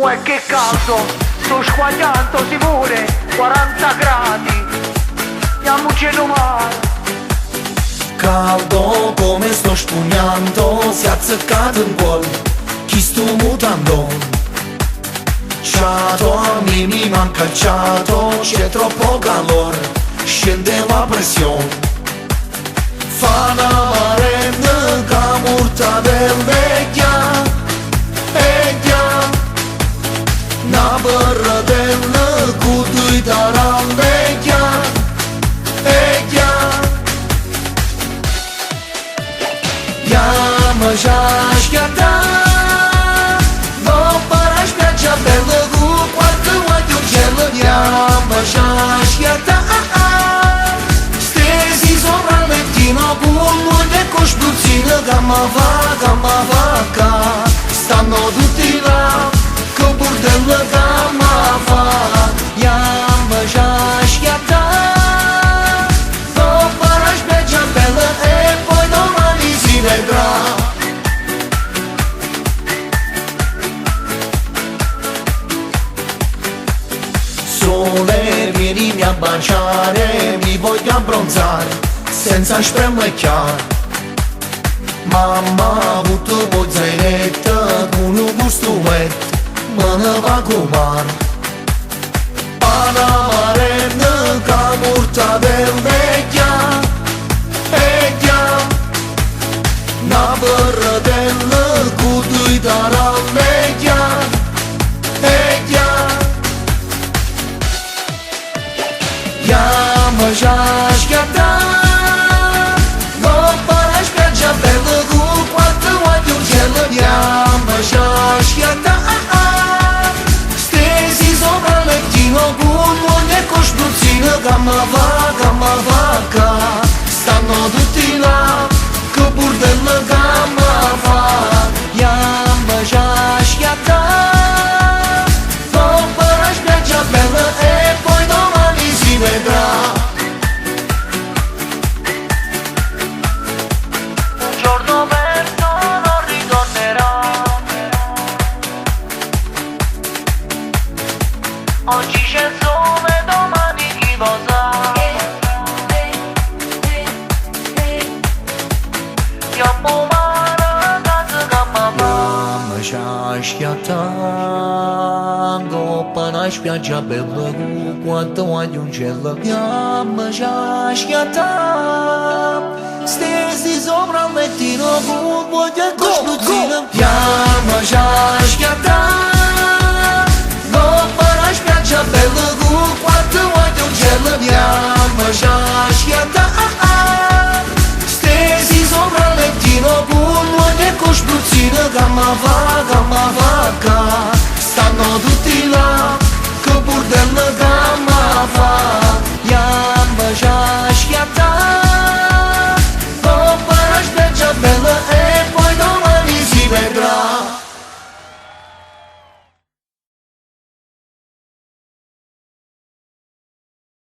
e che caldo, sto squagliando Simone, 40 gradi, andiamo cielo mare. Caldo come sto spugnando, si è azzeccato in gol, chi sto mutando. Ciato, a me mi manca il ciato, c'è troppo calore, scende la pressione. Fa una marenda che murta del vecchia, una berredella cu dui taran vecchia, Iamă jașcheta, vă paraș pe acea belă cu poartă ochiul gelă. Iamă jașcheta, stezi sopra il lettino con de costruzione. Gamma va, ca stanno tutti là, che bordello gamma va. Iamă jașcheta, vă paraș pe acea belă e poi domani si vedrà. Sole, vienimi a baciare, mi voglio abbronzare, senza spremlecchiare. Mamma ha avuto mozzarella con un gustumetto, me ne va cu mare. Pana marenda ca murta del vecchia, una berredella cu dui taran vecchia, Iamă jașcheta, vă paraș pe acea belă cu poartă ochiul gelă. Iamă jașcheta, stezi sopra il lettino con moglie costruzione. Gamma va, ca stanno tutti là, che bordello gamma va. Iamă jașcheta, vă paraș pe acea belă e poi domani si vedrà. Un giorno perso non ritornerà, oggi c'è il sole, domani chi lo sa. Chiammo mare, casa gamma va. Iamă jașcheta, până la spiaggia bella cu quanto aggiungerla. Iamă jașcheta, stesi sopra il lettino con voglia costruzione. Iamă jașcheta, până la spiaggia bella cu quanto aggiungerla. Iamă jașcheta, stesi sopra il lettino con voglia costruzione. Gamma va.